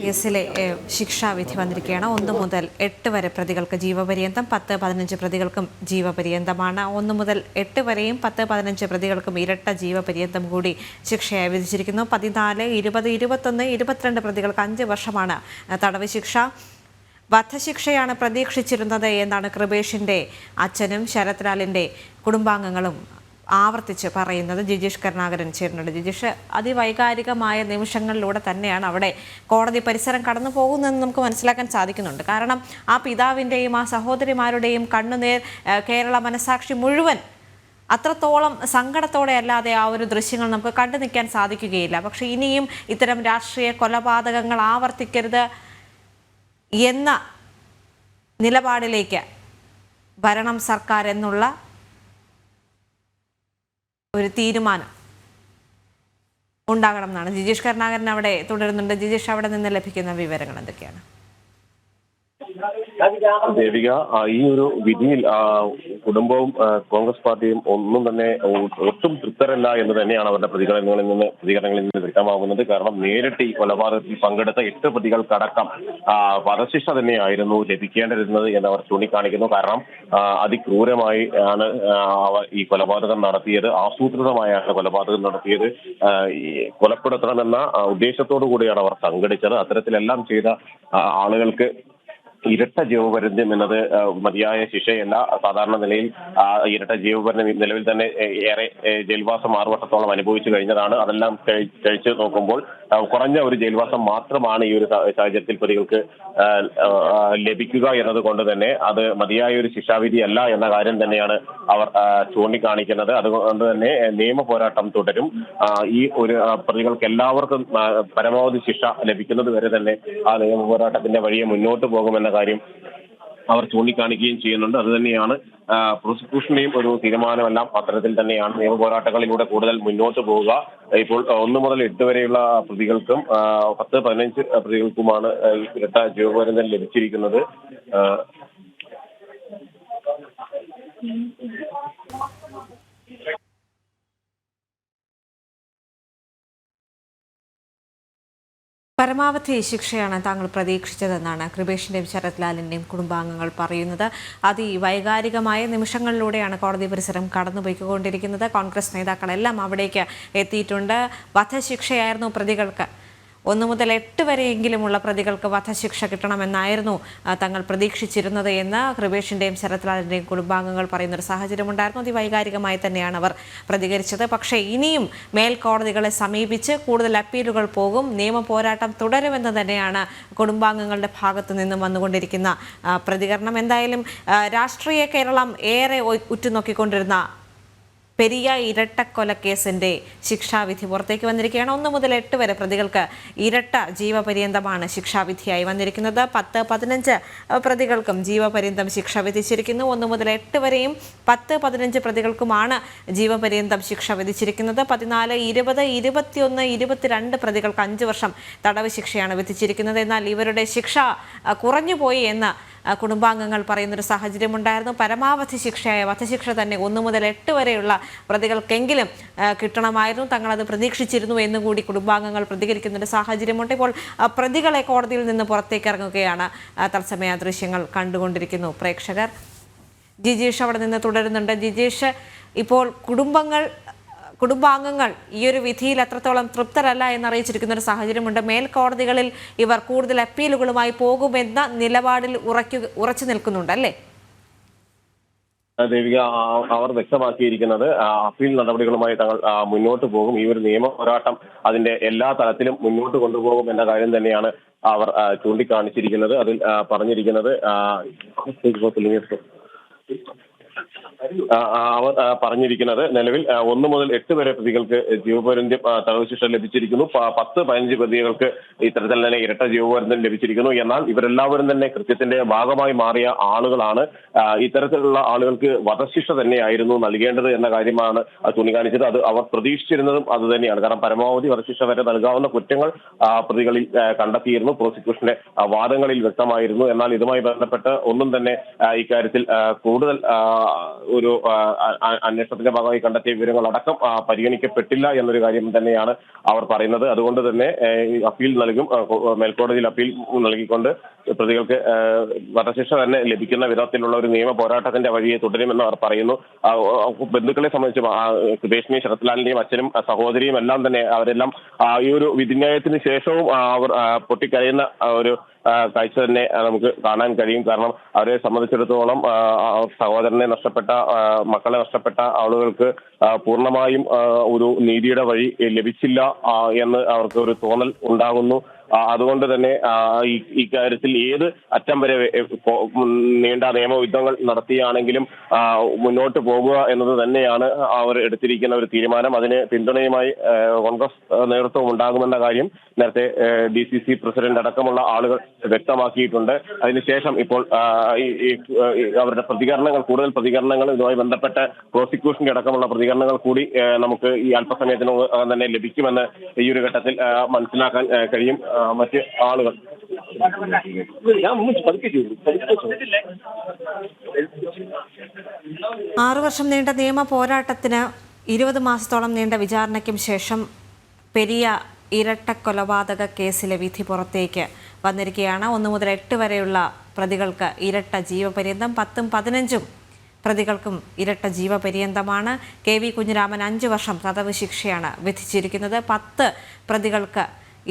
കേസിലെ ശിക്ഷാവിധി വന്നിരിക്കുകയാണ്. 1 മുതൽ 8 വരെ പ്രതികൾക്ക് ജീവപര്യന്തം, 10, 15 പ്രതികൾക്കും ജീവപര്യന്തമാണ്. 1 മുതൽ 8 വരെയും 10, 15 പ്രതികൾക്കും ഇരട്ട ജീവപര്യന്തം കൂടി ശിക്ഷയായി വിധിച്ചിരിക്കുന്നു. 14, 20, 21, 22 പ്രതികൾക്ക് 5 വർഷമാണ് തടവ് ശിക്ഷ. വധശിക്ഷയാണ് പ്രതീക്ഷിച്ചിരുന്നത് എന്നാണ് കൃപേഷിന്റെ അച്ഛനും ശരത് ലാലിന്റെ കുടുംബാംഗങ്ങളും ആവർത്തിച്ച് പറയുന്നത്. ജിജീഷ് കരുണാകരൻ ചേരുന്നുണ്ട്. ജിജീഷ്, അതിവൈകാരികമായ നിമിഷങ്ങളിലൂടെ തന്നെയാണ് അവിടെ കോടതി പരിസരം കടന്നു പോകുന്നതെന്ന് നമുക്ക് മനസ്സിലാക്കാൻ സാധിക്കുന്നുണ്ട്. കാരണം ആ പിതാവിൻ്റെയും ആ സഹോദരിമാരുടെയും കണ്ണുനീർ കേരള മനസാക്ഷി മുഴുവൻ അത്രത്തോളം സങ്കടത്തോടെ അല്ലാതെ ആ ഒരു ദൃശ്യങ്ങൾ നമുക്ക് കണ്ടു നിൽക്കാൻ സാധിക്കുകയില്ല. പക്ഷെ ഇനിയും ഇത്തരം രാഷ്ട്രീയ കൊലപാതകങ്ങൾ ആവർത്തിക്കരുത് എന്ന നിലപാടിലേക്ക് ഭരണം, സർക്കാർ എന്നുള്ള ഒരു തീരുമാനം ഉണ്ടാകണം എന്നാണ്. ജിജീഷ് കരുണാകരൻ അവിടെ തുടരുന്നുണ്ട്. ജിജീഷ്, അവിടെ നിന്ന് ലഭിക്കുന്ന വിവരങ്ങൾ എന്തൊക്കെയാണ്? ദേവിക, ഈ ഒരു വിധിയിൽ കുടുംബവും കോൺഗ്രസ് പാർട്ടിയും ഒന്നും തന്നെ ഒട്ടും തൃപ്തരല്ല എന്ന് തന്നെയാണ് അവരുടെ പ്രതികരണങ്ങളിൽ നിന്ന് വ്യക്തമാകുന്നത്. കാരണം നേരിട്ട് ഈ കൊലപാതകത്തിൽ പങ്കെടുത്ത 8 പ്രതികൾക്കടക്കം വധശിക്ഷ തന്നെയായിരുന്നു ലഭിക്കേണ്ടിരുന്നത് എന്ന് അവർ ചൂണ്ടിക്കാണിക്കുന്നു. കാരണം അതിക്രൂരമായി ആണ് ഈ കൊലപാതകം നടത്തിയത്, ആസൂത്രിതമായാണ് കൊലപാതകം നടത്തിയത്. കൊലപ്പെടുത്തണമെന്ന ഉദ്ദേശത്തോടു കൂടിയാണ് അവർ സംഘടിച്ചത്. അത്തരത്തിലെല്ലാം ചെയ്ത ആളുകൾക്ക് ഇരട്ട ജീവപര്യന്തം എന്നത് മതിയായ ശിക്ഷയല്ല. സാധാരണ നിലയിൽ ഇരട്ട ജീവപര്യന്തം നിലവിൽ തന്നെ ഏറെ ജയിൽവാസം 6 വർഷത്തോളം അനുഭവിച്ചു കഴിഞ്ഞതാണ്. അതെല്ലാം കഴിച്ച് നോക്കുമ്പോൾ കുറഞ്ഞ ഒരു ജയിൽവാസം മാത്രമാണ് ഈ ഒരു സാഹചര്യത്തിൽ പ്രതികൾക്ക് ലഭിക്കുക എന്നതുകൊണ്ട് തന്നെ അത് മതിയായ ഒരു ശിക്ഷാവിധി അല്ല എന്ന കാര്യം തന്നെയാണ് അവർ ചൂണ്ടിക്കാണിക്കുന്നത്. അതുകൊണ്ട് തന്നെ നിയമ പോരാട്ടം തുടരും. ഈ ഒരു പ്രതികൾക്ക് എല്ലാവർക്കും പരമാവധി ശിക്ഷ ലഭിക്കുന്നത് വരെ തന്നെ ആ നിയമ പോരാട്ടത്തിന്റെ വഴിയെ മുന്നോട്ട് പോകുമെന്ന കാര്യം അവർ ചൂണ്ടിക്കാണിക്കുകയും ചെയ്യുന്നുണ്ട്. അത് തന്നെയാണ് പ്രോസിക്യൂഷന്റെയും ഒരു തീരുമാനമെല്ലാം അത്തരത്തിൽ തന്നെയാണ്. നിയമ പോരാട്ടങ്ങളിലൂടെ കൂടുതൽ മുന്നോട്ട് പോവുക. ഇപ്പോൾ 1 മുതൽ 8 വരെയുള്ള പ്രതികൾക്കും 10, 15 പ്രതികൾക്കുമാണ് ഇരട്ട ജീവപര്യന്തം ലഭിച്ചിരിക്കുന്നത്. പരമാവധി ശിക്ഷയാണ് താങ്കൾ പ്രതീക്ഷിച്ചതെന്നാണ് കൃപേഷിൻ്റെയും ശരത് ലാലിൻ്റെയും കുടുംബാംഗങ്ങൾ പറയുന്നത്. അതിവൈകാരികമായ നിമിഷങ്ങളിലൂടെയാണ് കോടതി പരിസരം കടന്നുപോയിക്കൊണ്ടിരിക്കുന്നത്. കോൺഗ്രസ് നേതാക്കളെല്ലാം അവിടേക്ക് എത്തിയിട്ടുണ്ട്. വധശിക്ഷയായിരുന്നു പ്രതികൾക്ക്. 1 മുതൽ 8 വരെയെങ്കിലുമുള്ള പ്രതികൾക്ക് വധശിക്ഷ കിട്ടണമെന്നായിരുന്നു തങ്ങൾ പ്രതീക്ഷിച്ചിരുന്നത് എന്ന് കൃപേഷിൻ്റെയും ശരത് ലാലിൻ്റെയും കുടുംബാംഗങ്ങൾ പറയുന്നൊരു സാഹചര്യമുണ്ടായിരുന്നു. അതിവൈകാരികമായി തന്നെയാണ് അവർ പ്രതികരിച്ചത്. പക്ഷേ ഇനിയും മേൽക്കോടതികളെ സമീപിച്ച് കൂടുതൽ അപ്പീലുകൾ പോകും, നിയമ പോരാട്ടം തുടരുമെന്ന് തന്നെയാണ് കുടുംബാംഗങ്ങളുടെ ഭാഗത്തു നിന്നും വന്നുകൊണ്ടിരിക്കുന്ന പ്രതികരണം. എന്തായാലും രാഷ്ട്രീയ കേരളം ഏറെ ഉറ്റുനോക്കിക്കൊണ്ടിരുന്ന പെരിയ ഇരട്ടക്കൊലക്കേസിന്റെ ശിക്ഷാവിധി പുറത്തേക്ക് വന്നിരിക്കുകയാണ്. 1 മുതൽ 8 വരെ പ്രതികൾക്ക് ഇരട്ട ജീവപര്യന്തമാണ് ശിക്ഷാവിധിയായി വന്നിരിക്കുന്നത്. 10, 15 പ്രതികൾക്കും ജീവപര്യന്തം ശിക്ഷ വിധിച്ചിരിക്കുന്നു. 1 മുതൽ 8 വരെയും 10, 15 പ്രതികൾക്കുമാണ് ജീവപര്യന്തം ശിക്ഷ വിധിച്ചിരിക്കുന്നത്. 14, 20, 21, 22 പ്രതികൾക്ക് 5 വർഷം തടവ് ശിക്ഷയാണ് വിധിച്ചിരിക്കുന്നത്. എന്നാൽ ഇവരുടെ ശിക്ഷ കുറഞ്ഞുപോയി എന്ന് കുടുംബാംഗങ്ങൾ പറയുന്നൊരു സാഹചര്യമുണ്ടായിരുന്നു. പരമാവധി ശിക്ഷയായ വധശിക്ഷ തന്നെ 1 മുതൽ 8 വരെയുള്ള പ്രതികൾക്കെങ്കിലും കിട്ടണമായിരുന്നു. തങ്ങളത് പ്രതീക്ഷിച്ചിരുന്നു എന്നുകൂടി കുടുംബാംഗങ്ങൾ പ്രതികരിക്കുന്നൊരു സാഹചര്യമുണ്ട്. ഇപ്പോൾ പ്രതികളെ കോടതിയിൽ നിന്ന് പുറത്തേക്ക് ഇറങ്ങുകയാണ്. തത്സമയ ദൃശ്യങ്ങൾ കണ്ടുകൊണ്ടിരിക്കുന്നു പ്രേക്ഷകർ. ജിജീഷ് അവിടെ നിന്ന് തുടരുന്നുണ്ട്. ജിജീഷ്, ഇപ്പോൾ കുടുംബാംഗങ്ങൾ ഈ ഒരു വിധിയിൽ അത്രത്തോളം തൃപ്തരല്ല എന്നറിയിച്ചിരിക്കുന്ന ഒരു സാഹചര്യമുണ്ട്. മേൽക്കോടതികളിൽ ഇവർ കൂടുതൽ അപ്പീലുകളുമായി പോകുമെന്ന നിലപാടിൽ ഉറച്ചു നിൽക്കുന്നുണ്ടല്ലേ? ദേവിക, അവർ വ്യക്തമാക്കിയിരിക്കുന്നത് അപ്പീൽ നടപടികളുമായി തങ്ങൾ മുന്നോട്ട് പോകും. ഈ ഒരു നിയമ പോരാട്ടം അതിന്റെ എല്ലാ തലത്തിലും മുന്നോട്ട് കൊണ്ടുപോകും എന്ന കാര്യം തന്നെയാണ് അവർ ചൂണ്ടിക്കാണിച്ചിരിക്കുന്നത്. അതിൽ പറഞ്ഞിരിക്കുന്നത് അവർ പറഞ്ഞിരിക്കുന്നത് നിലവിൽ 1 മുതൽ 8 വരെ പ്രതികൾക്ക് ജീവപര്യന്തം തടവ് ശിക്ഷ ലഭിച്ചിരിക്കുന്നു. 10, 15 പ്രതികൾക്ക് ഇത്തരത്തിൽ തന്നെ ഇരട്ട ജീവപര്യന്തം ലഭിച്ചിരിക്കുന്നു. എന്നാൽ ഇവരെല്ലാവരും തന്നെ കൃത്യത്തിന്റെ ഭാഗമായി മാറിയ ആളുകളാണ്. ഇത്തരത്തിലുള്ള ആളുകൾക്ക് വധശിക്ഷ തന്നെയായിരുന്നു നൽകേണ്ടത് എന്ന കാര്യമാണ് ചൂണ്ടിക്കാണിച്ചത്. അത് അവർ പ്രതീക്ഷിച്ചിരുന്നതും അത് തന്നെയാണ്. കാരണം പരമാവധി വധശിക്ഷ വരെ നൽകാവുന്ന കുറ്റങ്ങൾ പ്രതികളിൽ കണ്ടെത്തിയിരുന്നു. പ്രോസിക്യൂഷന്റെ വാദങ്ങളിൽ വ്യക്തമായിരുന്നു. എന്നാൽ ഇതുമായി ബന്ധപ്പെട്ട് ഒന്നും തന്നെ ഇക്കാര്യത്തിൽ കൂടുതൽ ഒരു അന്വേഷണത്തിന്റെ ഭാഗമായി കണ്ടെത്തിയ വിവരങ്ങളടക്കം പരിഗണിക്കപ്പെട്ടില്ല എന്നൊരു കാര്യം തന്നെയാണ് അവർ പറയുന്നത്. അതുകൊണ്ട് തന്നെ അപ്പീൽ നൽകും, മേൽക്കോടതിയിൽ അപ്പീൽ നൽകിക്കൊണ്ട് പ്രതികൾക്ക് വധശിക്ഷ തന്നെ ലഭിക്കുന്ന വിധത്തിലുള്ള ഒരു നിയമ പോരാട്ടത്തിന്റെ വഴിയെ തുടരുമെന്ന് അവർ പറയുന്നു. ബന്ധുക്കളെ സംബന്ധിച്ചും കൃപേഷിനെയും ശരത്ലാലിന്റെയും അച്ഛനും സഹോദരിയും എല്ലാം തന്നെ അവരെല്ലാം ഈ ഒരു വിധിന്യായത്തിന് ശേഷവും അവർ പൊട്ടിക്കരയുന്ന ഒരു കാഴ്ച തന്നെ നമുക്ക് കാണാൻ കഴിയും. കാരണം അവരെ സംബന്ധിച്ചിടത്തോളം സഹോദരനെ നഷ്ടപ്പെട്ട, മക്കളെ നഷ്ടപ്പെട്ട ആളുകൾക്ക് പൂർണ്ണമായും ഒരു നീതിയുടെ വഴി ലഭിച്ചില്ല എന്ന് അവർക്ക് ഒരു തോന്നൽ ഉണ്ടാകുന്നു. അതുകൊണ്ട് തന്നെ ഈ കാര്യത്തിൽ ഏത് അറ്റം വരെ നീണ്ട നിയമയുദ്ധങ്ങൾ നടത്തിയാണെങ്കിലും മുന്നോട്ട് പോകുക എന്നത് തന്നെയാണ് അവർ എടുത്തിരിക്കുന്ന ഒരു തീരുമാനം. അതിന് പിന്തുണയുമായി കോൺഗ്രസ് നേതൃത്വം ഉണ്ടാകുമെന്ന കാര്യം നേരത്തെ DCC പ്രസിഡന്റ് അടക്കമുള്ള ആളുകൾ വ്യക്തമാക്കിയിട്ടുണ്ട്. അതിനുശേഷം ഇപ്പോൾ അവരുടെ കൂടുതൽ പ്രതികരണങ്ങൾ ഇതുമായി ബന്ധപ്പെട്ട് പ്രോസിക്യൂഷന്റെ അടക്കമുള്ള പ്രതികരണങ്ങൾ കൂടി നമുക്ക് ഈ അല്പസമയത്തിനകം തന്നെ ലഭിക്കുമെന്ന് ഈ ഒരു ഘട്ടത്തിൽ മനസ്സിലാക്കാൻ കഴിയും. മറ്റ് ആളുകൾ 6 വർഷം നീണ്ട നിയമ പോരാട്ടത്തിന് 20 മാസത്തോളം നീണ്ട വിചാരണയ്ക്കും ശേഷം പെരിയ ഇരട്ട കൊലപാതക കേസിലെ വിധി പുറത്തേക്ക് വന്നിരിക്കുകയാണ്. 1 മുതൽ 8 വരെയുള്ള പ്രതികൾക്ക് ഇരട്ട ജീവപര്യന്തം, 10ഉം 15ഉം പ്രതികൾക്കും ഇരട്ട ജീവപര്യന്തമാണ്. KV കുഞ്ഞിരാമൻ 5 വർഷം തടവ് ശിക്ഷയാണ് വിധിച്ചിരിക്കുന്നത്. 10 പ്രതികൾക്ക്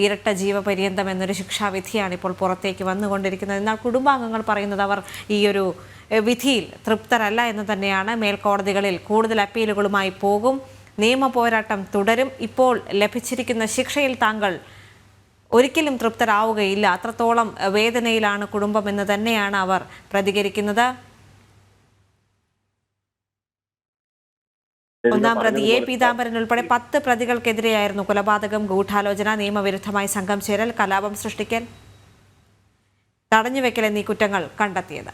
ഇരട്ട ജീവപര്യന്തം എന്നൊരു ശിക്ഷാവിധിയാണ് ഇപ്പോൾ പുറത്തേക്ക് വന്നുകൊണ്ടിരിക്കുന്നത്. എന്നാൽ കുടുംബാംഗങ്ങൾ പറയുന്നത് അവർ ഈ ഒരു വിധിയിൽ തൃപ്തരല്ല എന്ന് തന്നെയാണ്. മേൽക്കോടതികളിൽ കൂടുതൽ അപ്പീലുകളുമായി പോകും, നിയമ പോരാട്ടം തുടരും. ഇപ്പോൾ ലഭിച്ചിരിക്കുന്ന ശിക്ഷയിൽ താങ്കൾ ഒരിക്കലും തൃപ്തരാവുകയില്ല, അത്രത്തോളം വേദനയിലാണ് കുടുംബം എന്ന് തന്നെയാണ് അവർ പ്രതികരിക്കുന്നത്. ഒന്നാം പ്രതി A. പീതാംബരൻ ഉൾപ്പെടെ 10 പ്രതികൾക്കെതിരെയായിരുന്നു കൊലപാതകം, ഗൂഢാലോചന, നിയമവിരുദ്ധമായി സംഘം ചേരൽ, കലാപം സൃഷ്ടിക്കൽ, തടഞ്ഞുവെക്കൽ എന്നീ കുറ്റങ്ങൾ കണ്ടെത്തിയത്.